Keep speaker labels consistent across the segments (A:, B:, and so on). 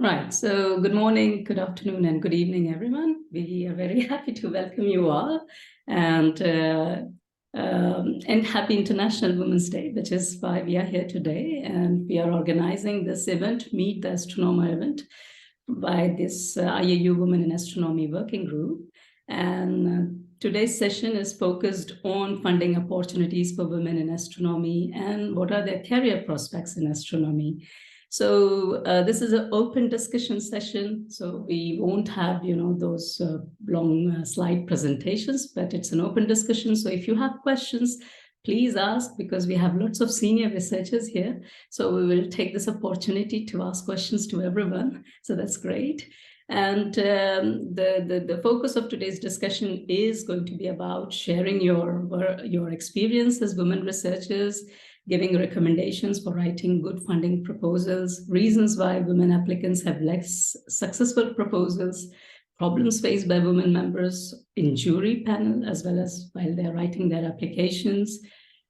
A: Right. So good morning, good afternoon, and good evening, everyone. We are very happy to welcome you all, and happy International Women's Day, which is why we are here today. And we are organizing this event, Meet the Astronomer event, by this IAU Women in Astronomy Working Group. And today's session is focused on funding opportunities for women in astronomy and what are their career prospects in astronomy. So this is an open discussion session, so we won't have, those long slide presentations, but it's an open discussion. So if you have questions, please ask, because we have lots of senior researchers here. So we will take this opportunity to ask questions to everyone. So that's great. And the focus of today's discussion is going to be about sharing your experience as women researchers, giving recommendations for writing good funding proposals, reasons why women applicants have less successful proposals, problems faced by women members in jury panel, as well as while they're writing their applications,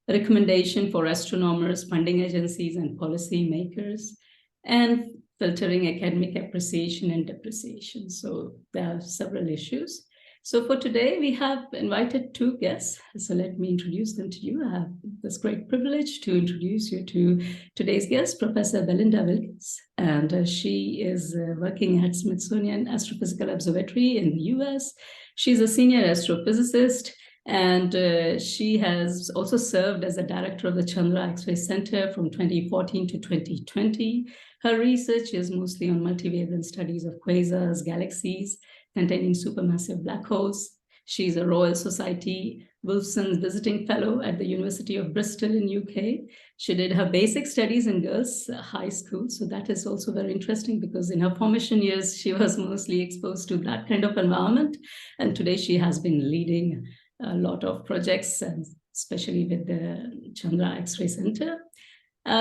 A: recommendation for astronomers, funding agencies, and policy makers, and filtering academic appreciation and depreciation. So there are several issues. So for today, we have invited two guests. So let me introduce them to you. I have this great privilege to introduce you to today's guest, Professor Belinda Wilkes. And she is working at Smithsonian Astrophysical Observatory in the US. She's a senior astrophysicist, and she has also served as a director of the Chandra X-ray Center from 2014 to 2020. Her research is mostly on multivalent studies of quasars, galaxies containing supermassive black holes. She's a Royal Society Wilson Visiting Fellow at the University of Bristol in UK. She did her basic studies in girls' high school, so that is also very interesting because in her formation years, she was mostly exposed to that kind of environment. And today she has been leading a lot of projects, and especially with the Chandra X-ray Center.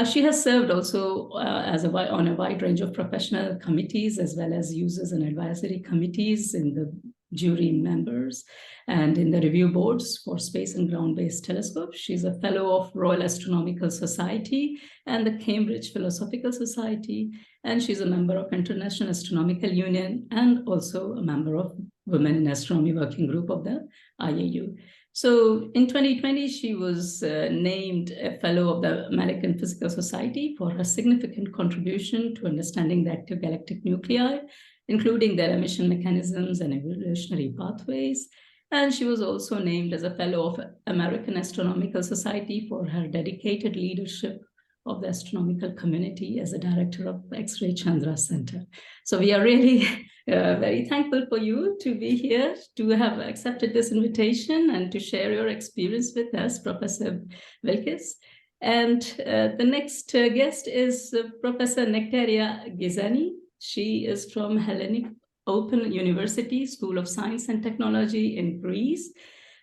A: She has served also on a wide range of professional committees, as well as users and advisory committees in the jury members and in the review boards for space and ground-based telescopes. She's a fellow of Royal Astronomical Society and the Cambridge Philosophical Society, and she's a member of International Astronomical Union and also a member of Women in Astronomy Working Group of the IAU. So in 2020, she was named a fellow of the American Physical Society for her significant contribution to understanding the active galactic nuclei, including their emission mechanisms and evolutionary pathways. And she was also named as a fellow of American Astronomical Society for her dedicated leadership of the astronomical community as a director of X-ray Chandra Center. So we are really very thankful for you to be here, to have accepted this invitation and to share your experience with us, Professor Wilkes. And the next guest is Professor Nectaria Gizani. She is from Hellenic Open University School of Science and Technology in Greece,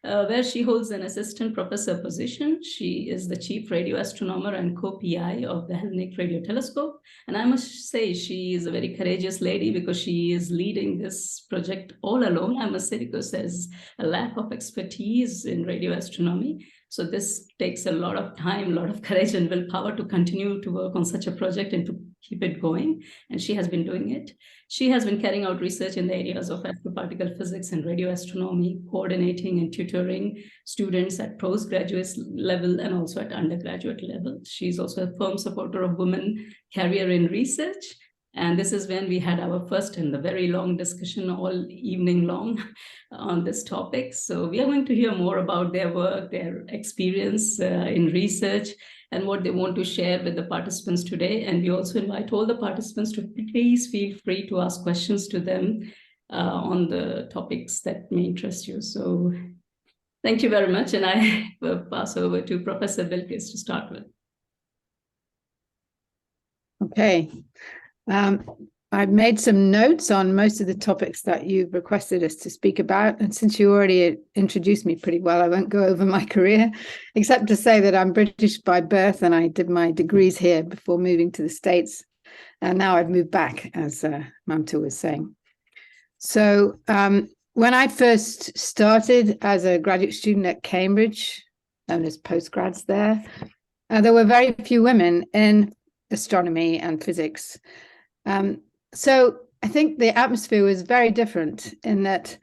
A: where she holds an assistant professor position. She is the chief radio astronomer and co-PI of the Hellenic Radio Telescope. And I must say she is a very courageous lady because she is leading this project all alone, I must say, because there's a lack of expertise in radio astronomy. So this takes a lot of time, a lot of courage and willpower to continue to work on such a project and to keep it going. And she has been doing it. She has been carrying out research in the areas of astroparticle physics and radio astronomy, coordinating and tutoring students at postgraduate level and also at undergraduate level. She's also a firm supporter of women career in research. And this is when we had our first and the very long discussion all evening long on this topic. So we are going to hear more about their work, their experience in research, and what they want to share with the participants today. And we also invite all the participants to please feel free to ask questions to them on the topics that may interest you. So thank you very much. And I will pass over to Professor Wilkes to start with.
B: Okay. I've made some notes on most of the topics that you've requested us to speak about. And since you already introduced me pretty well, I won't go over my career, except to say that I'm British by birth and I did my degrees here before moving to the States. And now I've moved back, as Mamta was saying. So when I first started as a graduate student at Cambridge, known as postgrads there were very few women in astronomy and physics. So I think the atmosphere was very different in that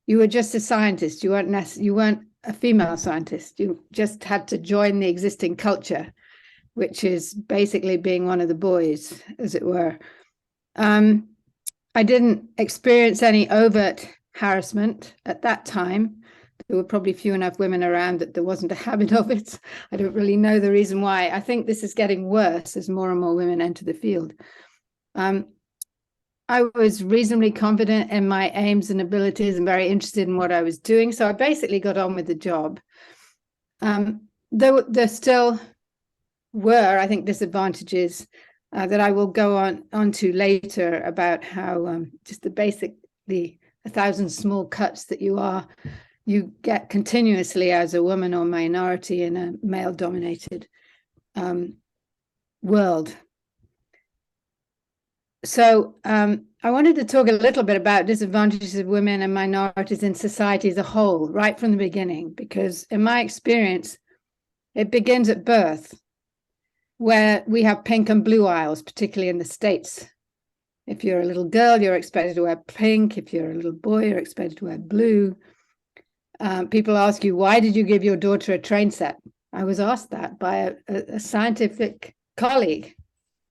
B: you were just a scientist. You weren't a female scientist. You just had to join the existing culture, which is basically being one of the boys, as it were. I didn't experience any overt harassment at that time. There were probably few enough women around that there wasn't a habit of it. I don't really know the reason why. I think this is getting worse as more and more women enter the field. I was reasonably confident in my aims and abilities and very interested in what I was doing. So I basically got on with the job. There still were, I think, disadvantages that I will go on to later about how just the 1,000 small cuts that you get continuously as a woman or minority in a male-dominated world. So I wanted to talk a little bit about disadvantages of women and minorities in society as a whole, right from the beginning, because in my experience, it begins at birth, where we have pink and blue aisles, particularly in the States. If you're a little girl, you're expected to wear pink. If you're a little boy, you're expected to wear blue. People ask you, why did you give your daughter a train set? I was asked that by a scientific colleague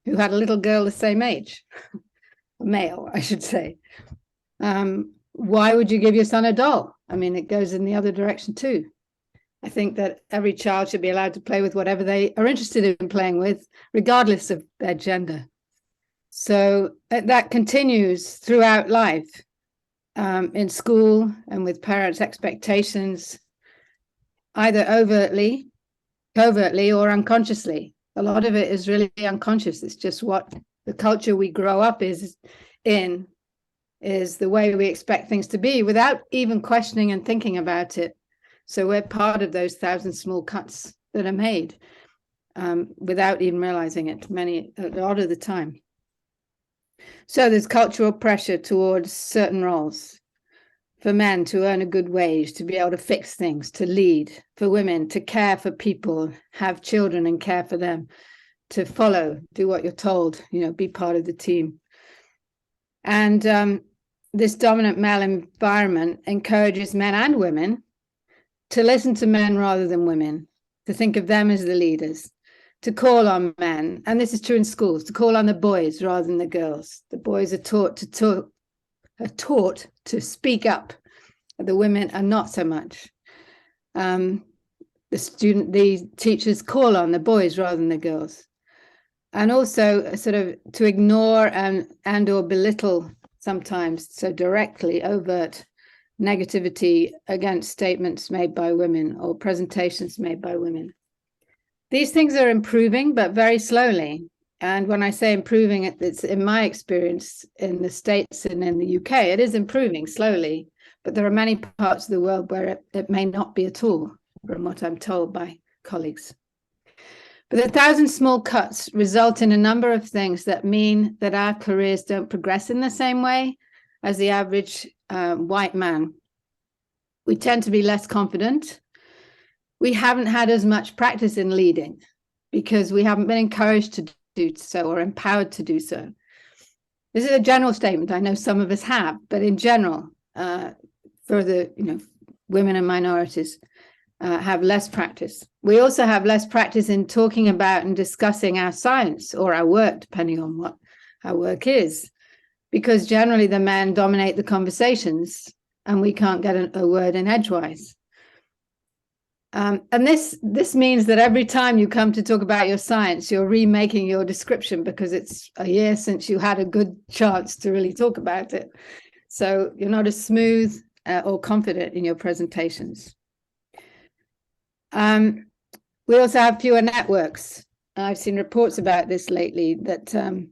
B: who had a little girl the same age, a male, I should say. Why would you give your son a doll? I mean, it goes in the other direction too. I think that every child should be allowed to play with whatever they are interested in playing with, regardless of their gender. So that continues throughout life, in school and with parents' expectations, either overtly, covertly, or unconsciously. A lot of it is really unconscious. It's just what the culture we grow up is the way we expect things to be without even questioning and thinking about it. So we're part of those 1,000 small cuts that are made without even realizing it a lot of the time. So there's cultural pressure towards certain roles. For men to earn a good wage, to be able to fix things, to lead. For women to care for people, have children and care for them. To follow, do what you're told, be part of the team. And this dominant male environment encourages men and women to listen to men rather than women, to think of them as the leaders, to call on men, and this is true in schools, to call on the boys rather than the girls. The boys are taught to speak up. The women are not so much. The teachers call on the boys rather than the girls. And also sort of to ignore and or belittle sometimes, so directly, overt negativity against statements made by women or presentations made by women. These things are improving, but very slowly. And when I say improving, it's in my experience in the States and in the UK, it is improving slowly, but there are many parts of the world where it may not be at all, from what I'm told by colleagues. But the 1,000 small cuts result in a number of things that mean that our careers don't progress in the same way as the average white man. We tend to be less confident. We haven't had as much practice in leading because we haven't been encouraged to do so or empowered to do so. This is a general statement. I know some of us have, but in general, for the women and minorities have less practice. We also have less practice in talking about and discussing our science or our work, depending on what our work is, because generally the men dominate the conversations and we can't get a word in edgewise. And this means that every time you come to talk about your science, you're remaking your description because it's a year since you had a good chance to really talk about it. So you're not as smooth or confident in your presentations. We also have fewer networks. I've seen reports about this lately, that the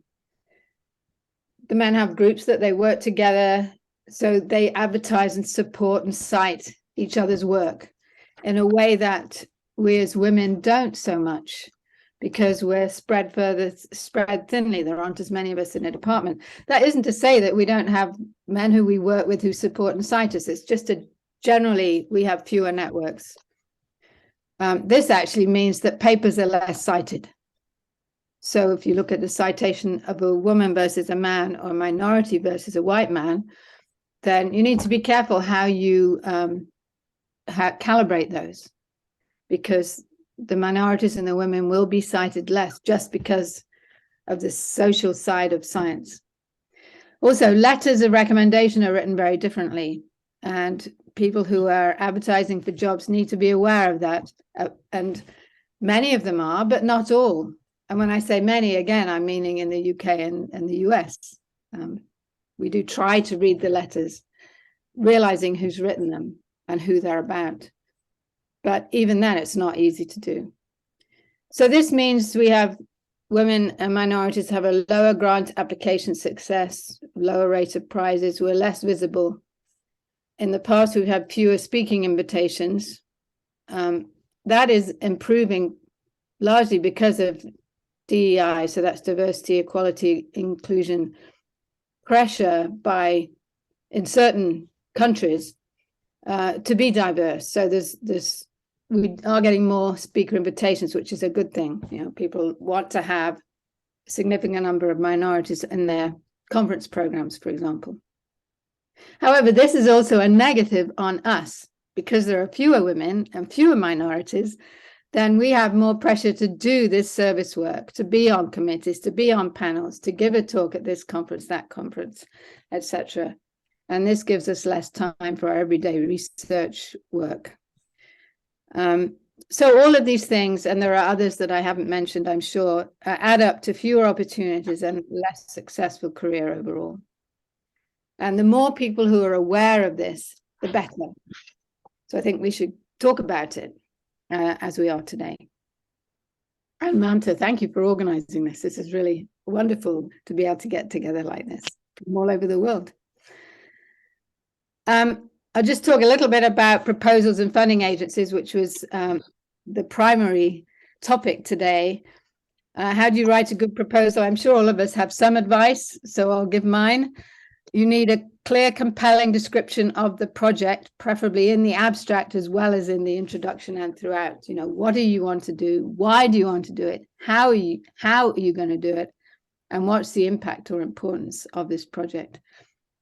B: men have groups that they work together, so they advertise and support and cite each other's work in a way that we as women don't so much, because we're spread thinly. There aren't as many of us in a department. That isn't to say that we don't have men who we work with who support and cite us. It's just generally we have fewer networks. This actually means that papers are less cited. So if you look at the citation of a woman versus a man, or a minority versus a white man, then you need to be careful how you calibrate those, because the minorities and the women will be cited less just because of the social side of science. Also, letters of recommendation are written very differently, and people who are advertising for jobs need to be aware of that. And many of them are, but not all. And when I say many, again, I'm meaning in the UK and the US. We do try to read the letters, realizing who's written them and who they're about. But even then, it's not easy to do. So this means we have women and minorities have a lower grant application success, lower rate of prizes, we're less visible. In the past, we've had fewer speaking invitations. That is improving largely because of DEI, so that's diversity, equality, inclusion, pressure in certain countries to be diverse. So we are getting more speaker invitations, which is a good thing. You know, people want to have a significant number of minorities in their conference programs, for example. However, this is also a negative on us, because there are fewer women and fewer minorities. Then we have more pressure to do this service work, to be on committees, to be on panels, to give a talk at this conference, that conference, etc. And this gives us less time for our everyday research work. So all of these things, and there are others that I haven't mentioned, I'm sure, add up to fewer opportunities and less successful career overall. And the more people who are aware of this, the better. So I think we should talk about it as we are today. And Manta, thank you for organizing this. This is really wonderful to be able to get together like this from all over the world. I'll just talk a little bit about proposals and funding agencies, which was the primary topic today. How do you write a good proposal? I'm sure all of us have some advice, so I'll give mine. You need a clear, compelling description of the project, preferably in the abstract as well as in the introduction and throughout. You know, what do you want to do? Why do you want to do it? How are you going to do it? And what's the impact or importance of this project?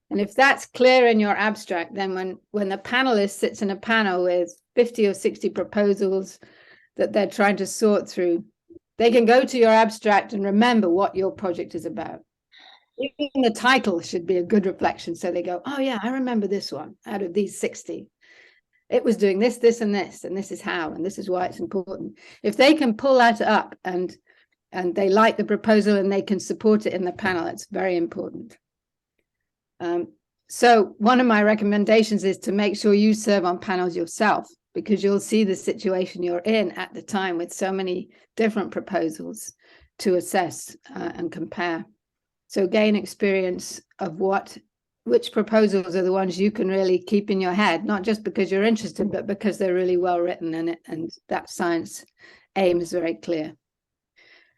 B: And if that's clear in your abstract, then when the panelist sits in a panel with 50 or 60 proposals that they're trying to sort through, they can go to your abstract and remember what your project is about. Even the title should be a good reflection. So they go, oh yeah, I remember this one out of these 60. It was doing this, this, and this is how, and this is why it's important. If they can pull that up and they like the proposal and they can support it in the panel, it's very important. So one of my recommendations is to make sure you serve on panels yourself, because you'll see the situation you're in at the time with so many different proposals to assess and compare. So gain experience of which proposals are the ones you can really keep in your head, not just because you're interested, but because they're really well written and that science aim is very clear.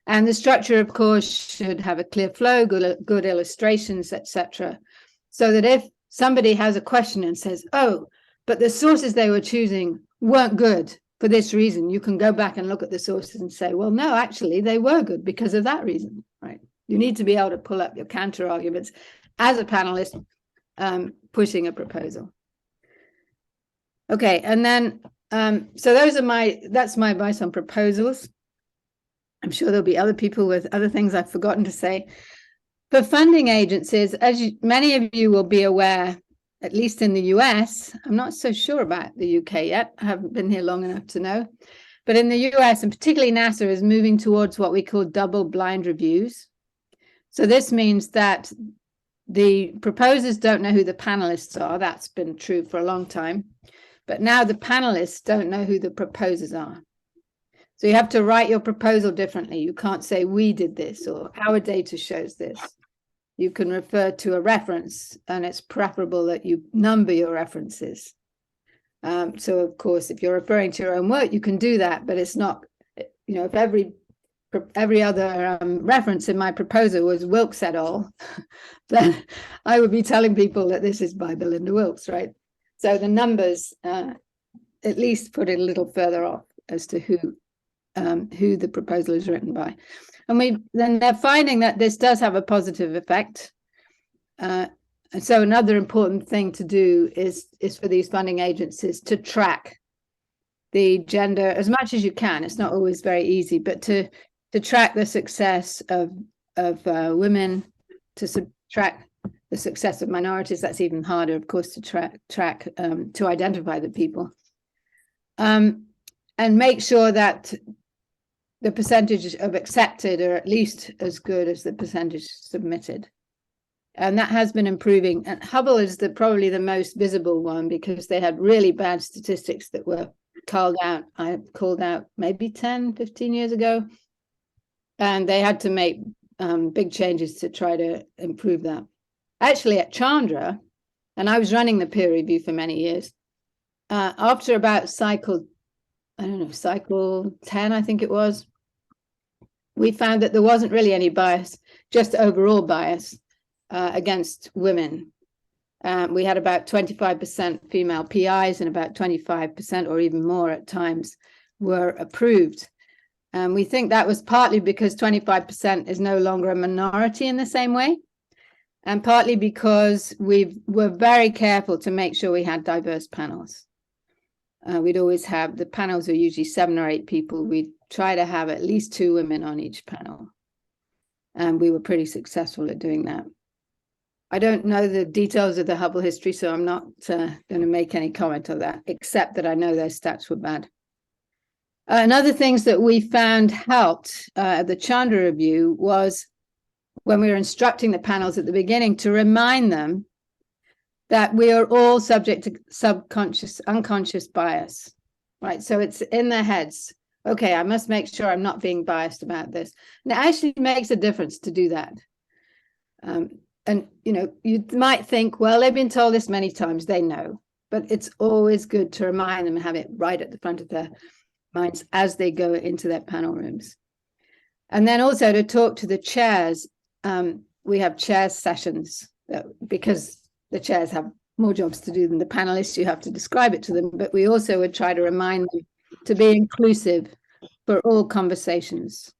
B: And the structure, of course, should have a clear flow, good illustrations, etc. So that if somebody has a question and says, oh, but the sources they were choosing weren't good for this reason, you can go back and look at the sources and say, well, no, actually, they were good because of that reason, right? You need to be able to pull up your counter arguments as a panelist pushing a proposal. Okay, and then, so that's my advice on proposals. I'm sure there'll be other people with other things I've forgotten to say. For funding agencies, as many of you will be aware, at least in the US, I'm not so sure about the UK yet. I haven't been here long enough to know. But in the US, and particularly NASA, is moving towards what we call double-blind reviews. So this means that the proposers don't know who the panelists are. That's been true for a long time. But now the panelists don't know who the proposers are. So you have to write your proposal differently. You can't say, we did this, or our data shows this. You can refer to a reference, and it's preferable that you number your references. So, of course, if you're referring to your own work, you can do that, but it's not, you know, if every other reference in my proposal was Wilkes et al., then I would be telling people that this is by Belinda Wilkes, right? So the numbers at least put it a little further off as to who the proposal is written by. And then they're finding that this does have a positive effect. And so another important thing to do is for these funding agencies to track the gender as much as you can. It's not always very easy, but to track the success of women, to track the success of minorities. That's even harder, of course, to track to identify the people, and make sure that the percentage of accepted are at least as good as the percentage submitted. And that has been improving. And Hubble is probably the most visible one, because they had really bad statistics that were called out maybe 10, 15 years ago. And they had to make big changes to try to improve that. Actually, at Chandra, and I was running the peer review for many years, after about cycle 10, I think it was, we found that there wasn't really any bias, just overall bias against women. We had about 25% female PIs, and about 25% or even more at times were approved. And we think that was partly because 25% is no longer a minority in the same way, and partly because we were very careful to make sure we had diverse panels. We'd always have, the panels are usually 7 or 8 people. We'd try to have at least 2 women on each panel. And we were pretty successful at doing that. I don't know the details of the Hubble history, so I'm not going to make any comment on that, except that I know their stats were bad. And other things that we found helped at the Chandra review was when we were instructing the panels at the beginning to remind them that we are all subject to unconscious bias, right? So it's in their heads. Okay, I must make sure I'm not being biased about this. And it actually makes a difference to do that. And, you know, you might think, well, they've been told this many times, they know. But it's always good to remind them and have it right at the front of their minds as they go into their panel rooms. And then also to talk to the chairs. We have chair sessions because the chairs have more jobs to do than the panelists. You have to describe it to them. But we also would try to remind them to be inclusive for all conversations.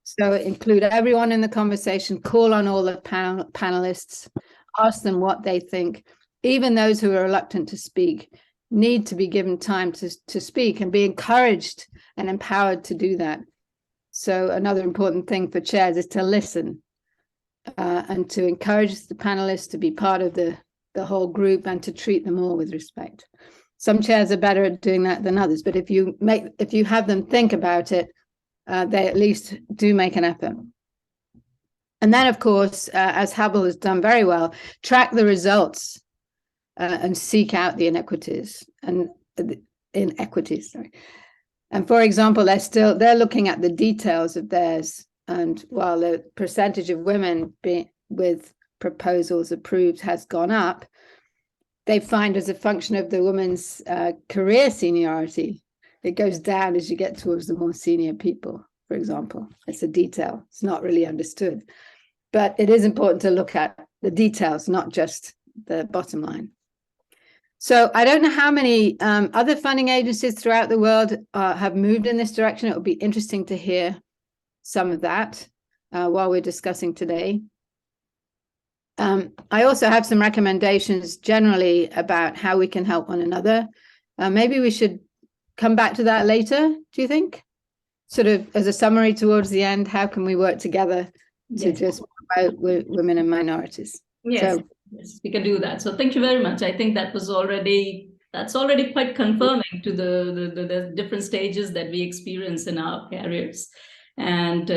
B: So include everyone in the conversation, call on all the panelists, ask them what they think. Even those who are reluctant to speak need to be given time to speak and be encouraged and empowered to do that. So another important thing for chairs is to listen and to encourage the panelists to be part of the whole group and to treat them all with respect. Some chairs are better at doing that than others, but if you have them think about it, they at least do make an effort. And then, of course, as Hubble has done very well, track the results and seek out the inequities. And for example, they're looking at the details of theirs. And while the percentage of women with proposals approved has gone up, they find as a function of the woman's career seniority, it goes down as you get towards the more senior people, for example. It's a detail. It's not really understood. But it is important to look at the details, not just the bottom line. So I don't know how many other funding agencies throughout the world have moved in this direction. It would be interesting to hear some of that while we're discussing today. I also have some recommendations generally about how we can help one another. Maybe we should come back to that later, do you think? Sort of as a summary towards the end, how can we work together to just promote women and minorities?
A: Yes, yes, we can do that. So thank you very much. I think that's already quite confirming to the different stages that we experience in our careers. And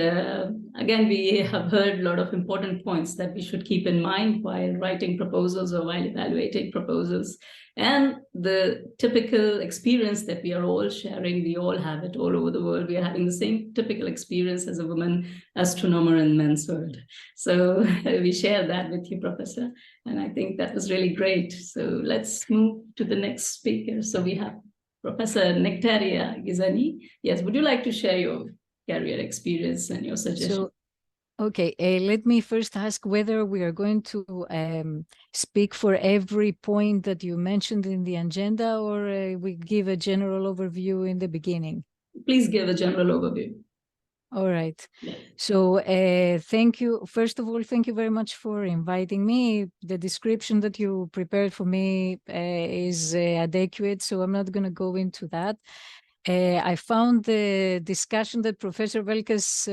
A: again, we have heard a lot of important points that we should keep in mind while writing proposals or while evaluating proposals. And the typical experience that we are all sharing, we all have it all over the world. We are having the same typical experience as a woman astronomer in men's world. So we share that with you, Professor. And I think that was really great. So let's move to the next speaker. So we have Professor Nectaria Gizani. Yes, would you like to share your career experience and your suggestions?
C: So, okay, let me first ask whether we are going to speak for every point that you mentioned in the agenda, or we give a general overview in the beginning.
A: Please give a general overview.
C: All right.
A: Yeah.
C: So thank you. First of all, thank you very much for inviting me. The description that you prepared for me is adequate, so I'm not going to go into that. I found the discussion that Professor Wilkes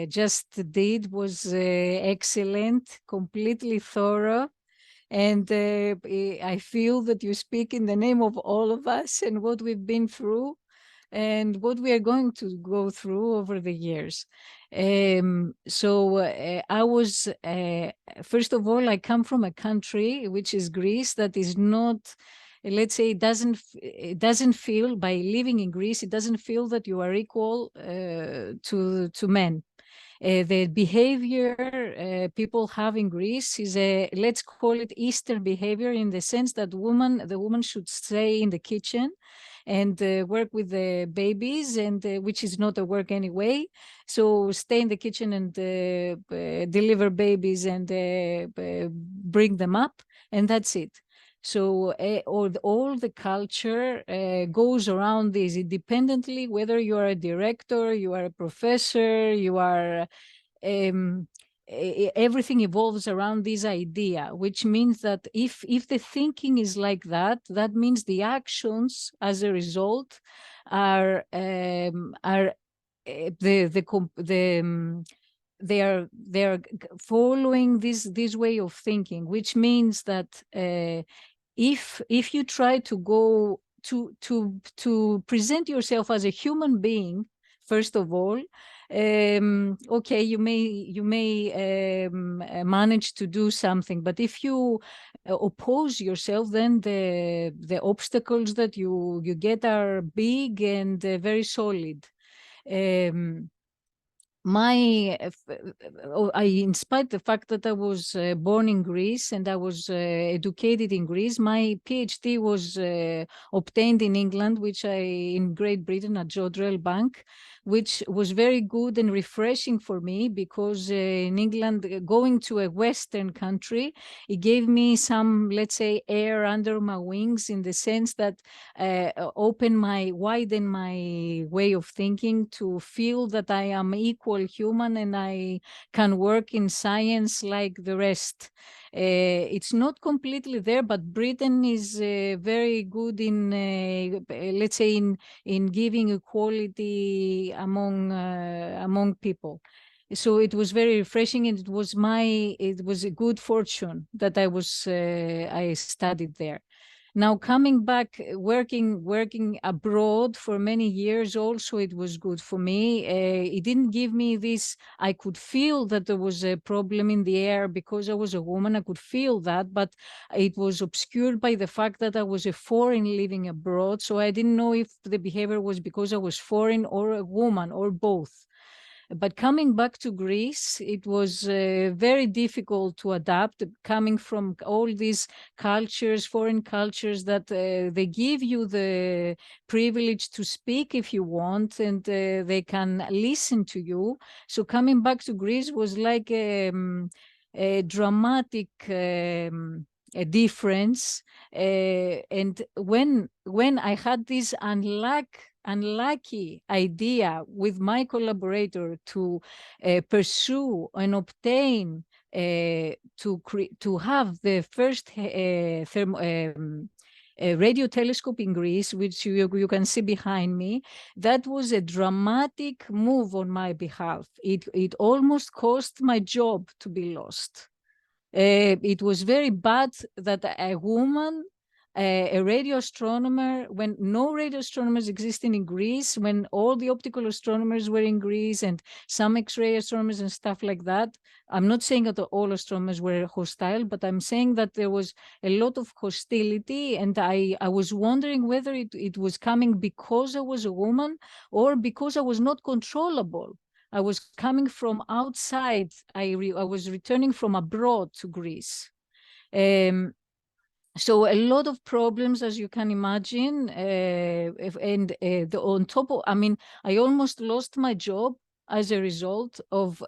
C: just did was excellent, completely thorough. And I feel that you speak in the name of all of us and what we've been through and what we are going to go through over the years. So I was, first of all, I come from a country, which is Greece, that is not, let's say, it doesn't feel, by living in Greece, it doesn't feel that you are equal to men. The behavior people have in Greece is let's call it Eastern behavior, in the sense that the woman should stay in the kitchen and work with the babies, and which is not a work anyway. So stay in the kitchen and deliver babies and bring them up, and that's it. So all the culture goes around this independently, whether you are a director, you are a professor, you are everything evolves around this idea, which means that if the thinking is like that, that means the actions as a result are they are following this way of thinking, which means that if you try to go to present yourself as a human being, first of all, okay, you may manage to do something, but if you oppose yourself, then the obstacles that you get are big and very solid. In spite the fact that I was born in Greece and I was educated in Greece, my PhD was obtained in England, in Great Britain at Jodrell Bank, which was very good and refreshing for me, because in England, going to a Western country, it gave me some, let's say, air under my wings, in the sense that widen my way of thinking, to feel that I am equal human and I can work in science like the rest. It's not completely there, but Britain is very good in, let's say, in giving equality among people. So it was very refreshing, and it was a good fortune that I studied there. Now, coming back, working abroad for many years, also it was good for me. It didn't give me this, I could feel that there was a problem in the air because I was a woman, I could feel that, but it was obscured by the fact that I was a foreign living abroad. So I didn't know if the behavior was because I was foreign or a woman or both. But coming back to Greece, it was very difficult to adapt, coming from all these cultures, foreign cultures, that they give you the privilege to speak if you want, and they can listen to you. So coming back to Greece was like a dramatic a difference. And when I had this unlucky idea with my collaborator to pursue and obtain to have the first radio telescope in Greece, which you can see behind me, that was a dramatic move on my behalf. It almost caused my job to be lost. It was very bad that a woman, a radio astronomer, when no radio astronomers existed in Greece, when all the optical astronomers were in Greece and some X-ray astronomers and stuff like that. I'm not saying that all astronomers were hostile, but I'm saying that there was a lot of hostility, and I was wondering whether it was coming because I was a woman or because I was not controllable. I was coming from outside. I was returning from abroad to Greece. So a lot of problems, as you can imagine. On top of, I almost lost my job as a result of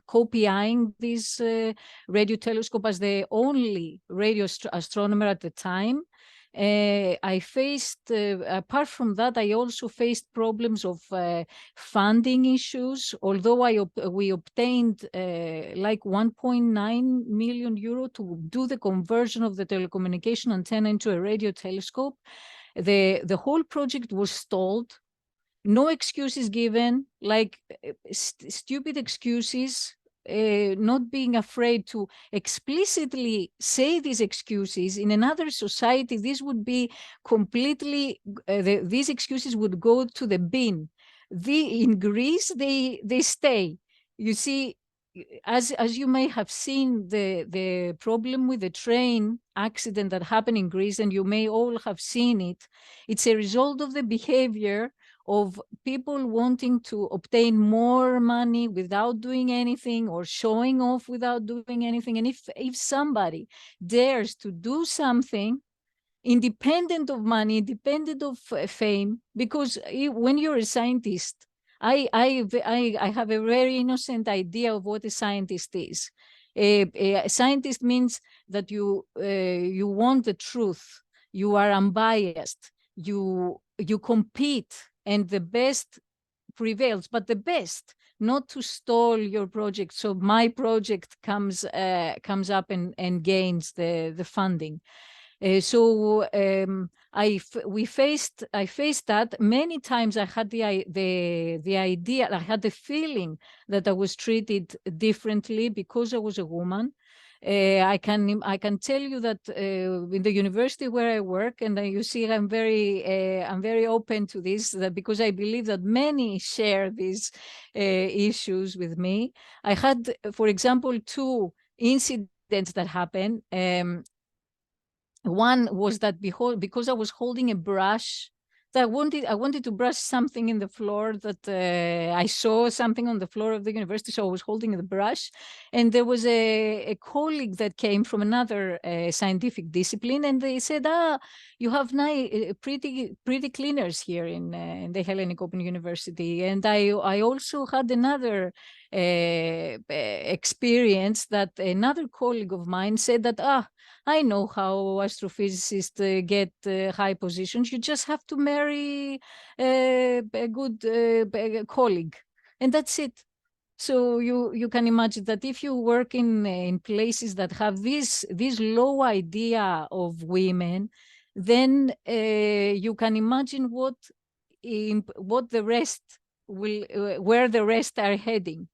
C: copying this radio telescope as the only radio astronomer at the time. I faced, apart from that, I also faced problems of funding issues. Although we obtained like 1.9 million euro to do the conversion of the telecommunication antenna into a radio telescope, the whole project was stalled. No excuses given, like stupid excuses. Not being afraid to explicitly say these excuses. In another society, this would be completely, these excuses would go to the bin. In Greece, they stay. You see, as you may have seen, the problem with the train accident that happened in Greece, and you may all have seen it, it's a result of the behavior of people wanting to obtain more money without doing anything, or showing off without doing anything. And if somebody dares to do something independent of money, independent of fame, because when you're a scientist, I have a very innocent idea of what a scientist is. A scientist means that you want the truth, you are unbiased, you compete, and the best prevails, but the best, not to stall your project. So my project comes up and gains the funding. I faced that many times. I had the idea, I had the feeling that I was treated differently because I was a woman. I can tell you that in the university where I work, and you see, I'm very open to this, that because I believe that many share these issues with me. I had, for example, 2 incidents that happened. One was that because I was holding a brush, that I wanted to brush something in the floor, that I saw something on the floor of the university, so I was holding the brush. And there was a colleague that came from another scientific discipline, and they said, you have pretty cleaners here in the Hellenic Open University. And I also had another experience that another colleague of mine said that, I know how astrophysicists get high positions. You just have to marry a good colleague, and that's it. So you can imagine that if you work in places that have this low idea of women, then you can imagine what the rest will, where the rest are heading.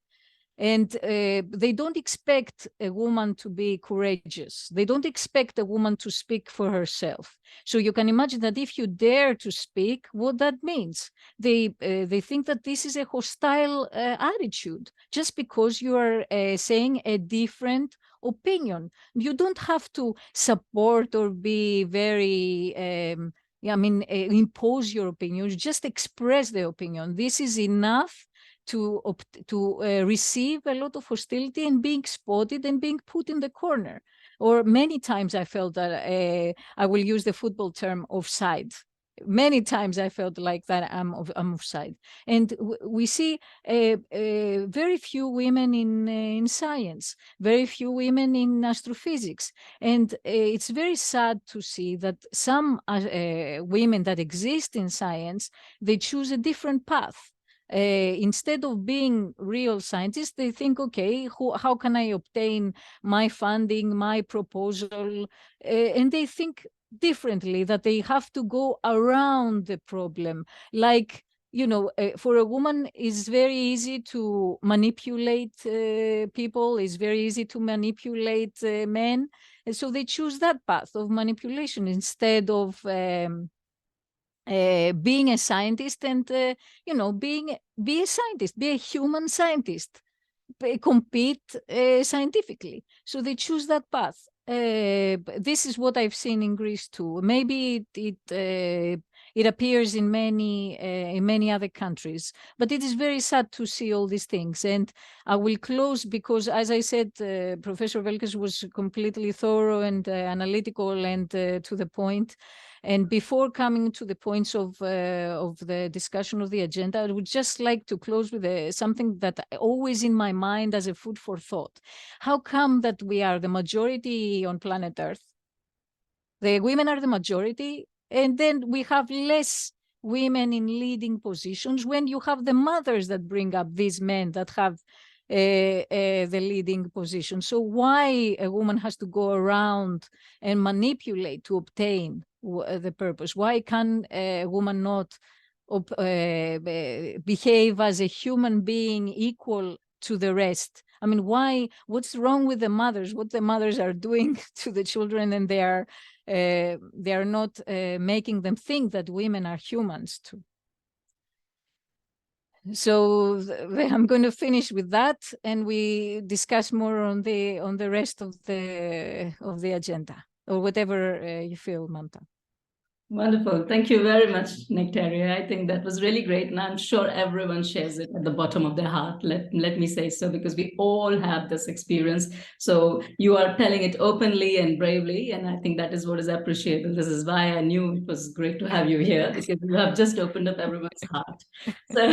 C: And they don't expect a woman to be courageous. They don't expect a woman to speak for herself. So you can imagine that if you dare to speak, what that means. They think that this is a hostile attitude, just because you are saying a different opinion. You don't have to support or be very impose your opinion. You just express the opinion. This is enough to receive a lot of hostility and being spotted and being put in the corner. Or many times I felt that I will use the football term, offside. Many times I felt like that I'm offside. And we see very few women in science, very few women in astrophysics. And it's very sad to see that some women that exist in science, they choose a different path. Instead of being real scientists, they think, okay, how can I obtain my funding, my proposal? And they think differently, that they have to go around the problem. Like, for a woman, it's very easy to manipulate people, it's very easy to manipulate men. And so they choose that path of manipulation instead of being a scientist and, be a scientist, be a human scientist, compete scientifically. So they choose that path. This is what I've seen in Greece too. Maybe it appears in many other countries, but it is very sad to see all these things. And I will close because, as I said, Professor Wilkes was completely thorough and analytical and to the point. And before coming to the points of the discussion of the agenda, I would just like to close with something that always in my mind as a food for thought. How come that we are the majority on planet Earth? The women are the majority, and then we have less women in leading positions when you have the mothers that bring up these men that have the leading position. So why a woman has to go around and manipulate to obtain the purpose? Why can a woman not behave as a human being equal to the rest? I mean, why? What's wrong with the mothers? What the mothers are doing to the children, and they are not making them think that women are humans too. So I'm going to finish with that, and we discuss more on the rest of the agenda, or whatever you feel, Manta.
A: Wonderful. Thank you very much, Nectaria. I think that was really great. And I'm sure everyone shares it at the bottom of their heart. Let me say so, because we all have this experience. So you are telling it openly and bravely. And I think that is what is appreciable. This is why I knew it was great to have you here, because you have just opened up everyone's heart. So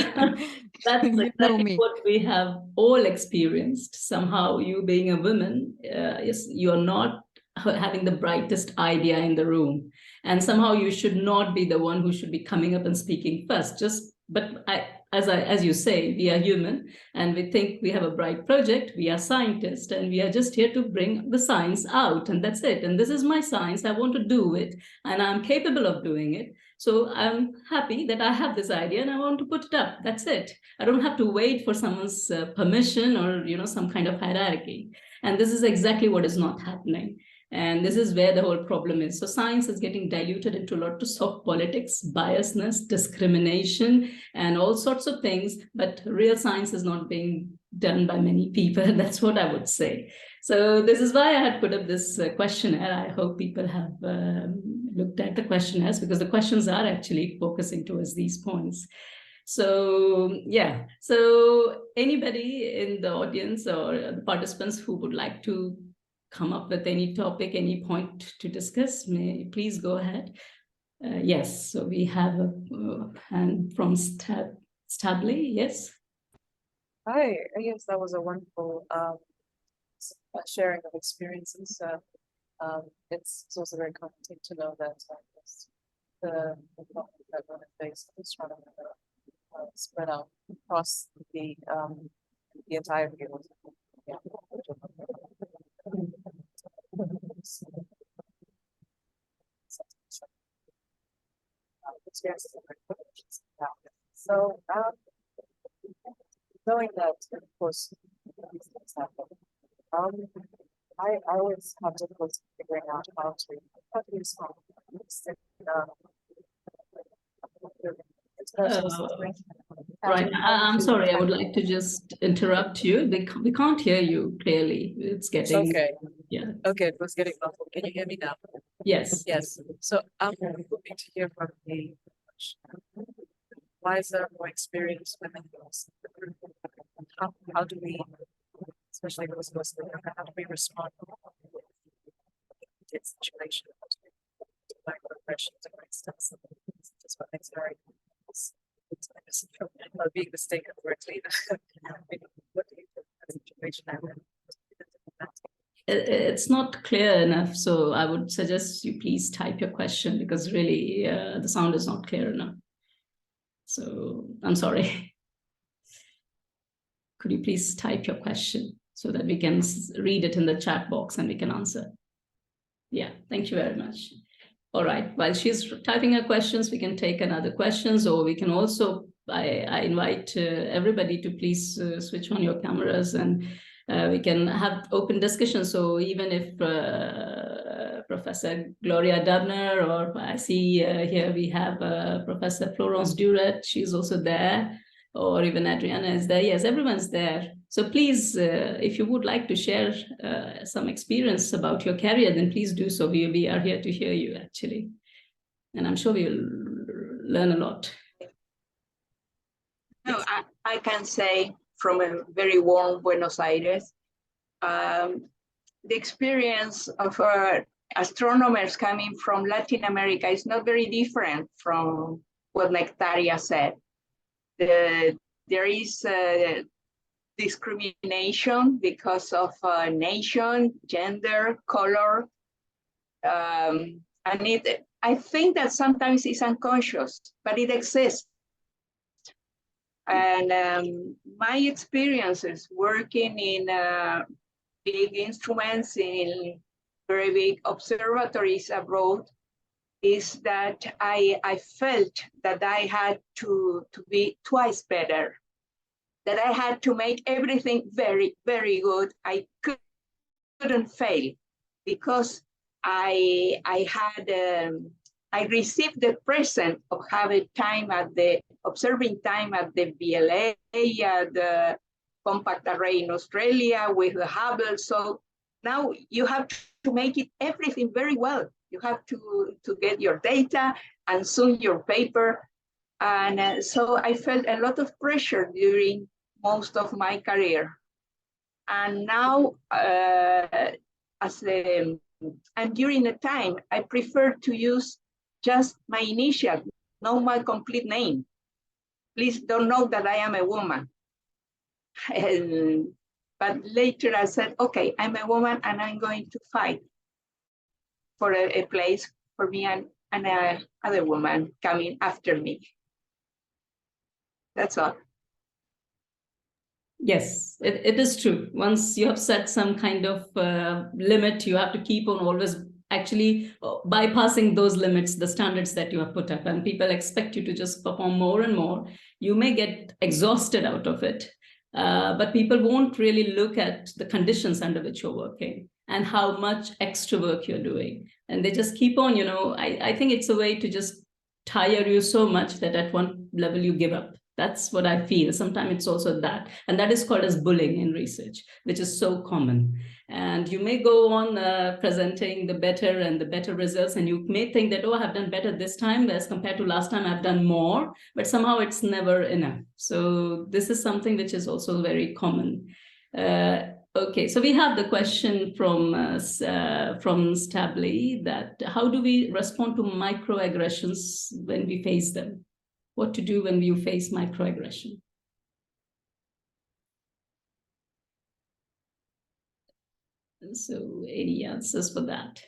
A: that's exactly what we have all experienced. Somehow you being a woman, yes, you're not having the brightest idea in the room. And somehow you should not be the one who should be coming up and speaking first. As you say, we are human and we think we have a bright project. We are scientists and we are just here to bring the science out, and that's it. And this is my science. I want to do it and I'm capable of doing it. So I'm happy that I have this idea and I want to put it up. That's it. I don't have to wait for someone's permission or, some kind of hierarchy. And this is exactly what is not happening. And this is where the whole problem is. So science is getting diluted into lots of politics, biasness, discrimination, and all sorts of things. But real science is not being done by many people. That's what I would say. So this is why I had put up this questionnaire. I hope people have looked at the questionnaires, because the questions are actually focusing towards these points. So yeah, so anybody in the audience or the participants who would like to come up with any topic, any point to discuss, please go ahead. Yes, so we have a hand from Stably. Yes.
D: Hi, yes, that was a wonderful sharing of experiences. It's also very comforting to know that the problem that women face in astronomy spread out across the entire field. Yeah. So, knowing that, of course, these things happen, I always have difficulty figuring out how to respond.
A: Right. I'm sorry. I would like to just interrupt you. We can't hear you clearly. It's getting...
D: Okay.
A: Yeah.
D: Okay, it was getting muffled. Can you hear me now?
A: Yes.
D: Yes. So I'm hoping to hear from the wiser, more experienced women. How do we, especially those of us, how do we respond to the situation? Microaggressions, for instance, just what makes it very being mistaken for a cleaner. What do you think of the situation?
A: It's not clear enough, so I would suggest you please type your question, because really the sound is not clear enough. So I'm sorry. Could you please type your question so that we can read it in the chat box and we can answer? Yeah, thank you very much. All right, while she's typing her questions, we can take another questions, or we can also, I invite everybody to please switch on your cameras and we can have open discussion. So even if Professor Gloria Dubner, or I see here we have Professor Florence Duret, she's also there, or even Adriana is there. Yes, everyone's there. So please, if you would like to share some experience about your career, then please do so. We are here to hear you, actually. And I'm sure we will learn a lot.
E: No, I can say from a very warm Buenos Aires, the experience of astronomers coming from Latin America is not very different from what Nectaria said. There is discrimination because of nation, gender, color, And I think that sometimes it's unconscious, but it exists. And my experiences working in big instruments, in very big observatories abroad, is that I felt that I had to be twice better, that I had to make everything very, very good. I couldn't fail because I received the present of having time at the observing time at the VLA, the compact array in Australia with the Hubble. So now you have to make it everything very well. You have to get your data and soon your paper. And so I felt a lot of pressure during most of my career. And now, and during the time, I prefer to use just my initial, not my complete name. Please don't know that I am a woman. But later I said, okay, I'm a woman and I'm going to fight for a place for me and other woman coming after me. That's all.
A: Yes, it is true. Once you have set some kind of limit, you have to keep on always actually bypassing those limits, the standards that you have put up, and people expect you to just perform more and more. You may get exhausted out of it, but people won't really look at the conditions under which you're working and how much extra work you're doing. And they just keep on, I think it's a way to just tire you so much that at one level you give up. That's what I feel. Sometimes it's also that. And that is called as bullying in research, which is so common. And you may go on presenting the better results, and you may think that, oh, I have done better this time as compared to last time, I've done more, but somehow it's never enough. So this is something which is also very common. Okay, so we have the question from Stably, that how do we respond to microaggressions when we face them? What to do when you face microaggression? So any answers for that?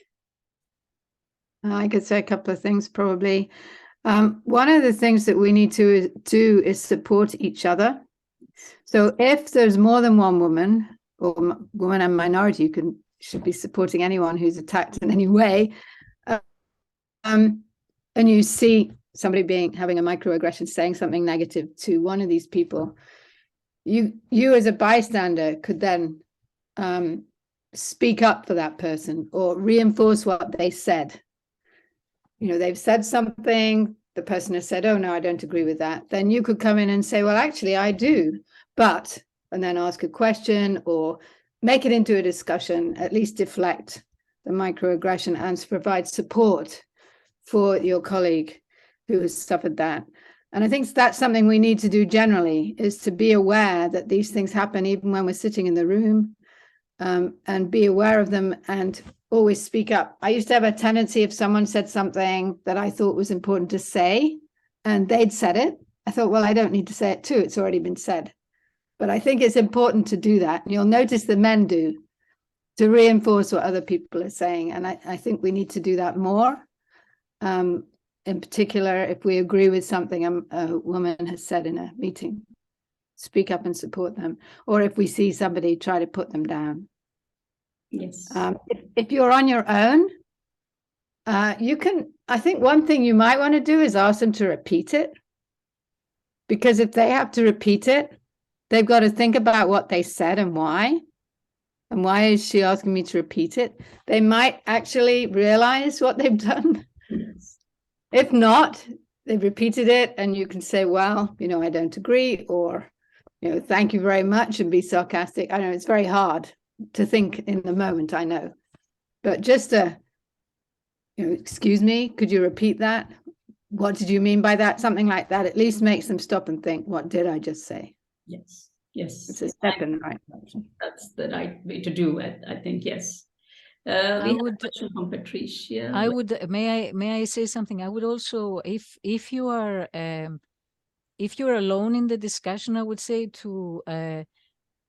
B: I could say a couple of things probably. One of the things that we need to do is support each other. So if there's more than one woman, or woman and minority, should be supporting anyone who's attacked in any way. And you see somebody having a microaggression, saying something negative to one of these people, you as a bystander could then speak up for that person or reinforce what they said. They've said something, the person has said, oh no, I don't agree with that. Then you could come in and say, well, actually I do, but, and then ask a question or make it into a discussion, at least deflect the microaggression and provide support for your colleague who has suffered that. And I think that's something we need to do generally, is to be aware that these things happen even when we're sitting in the room, and be aware of them and always speak up. I used to have a tendency, if someone said something that I thought was important to say and they'd said it, I thought, well, I don't need to say it too, it's already been said. But I think it's important to do that. And you'll notice the men do, to reinforce what other people are saying. And I think we need to do that more. In particular, if we agree with something a woman has said in a meeting, speak up and support them. Or if we see somebody, try to put them down.
A: Yes.
B: If you're on your own, you can, I think one thing you might want to do is ask them to repeat it. Because if they have to repeat it, they've got to think about what they said and why. And why is she asking me to repeat it? They might actually realize what they've done.
A: Yes.
B: If not, they've repeated it and you can say, well, I don't agree, or, thank you very much, and be sarcastic. I know it's very hard to think in the moment, I know. But just excuse me, could you repeat that? What did you mean by that? Something like that at least makes them stop and think, what did I just say?
A: Yes. Yes.
B: It's a step in the right direction.
A: That's the right way to do it, I think, yes. We have a question from Patricia.
C: I would, may I say something? I would also, if you are alone in the discussion, I would say to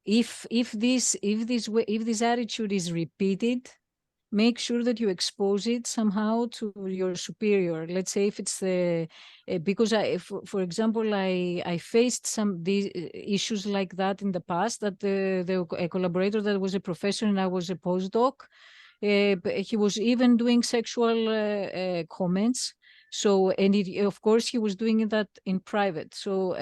C: if this attitude is repeated, make sure that you expose it somehow to your superior. Let's say if it's the, because for example, I faced some these issues like that in the past, that a collaborator that was a professor and I was a postdoc, he was even doing sexual comments. So, and of course he was doing that in private. So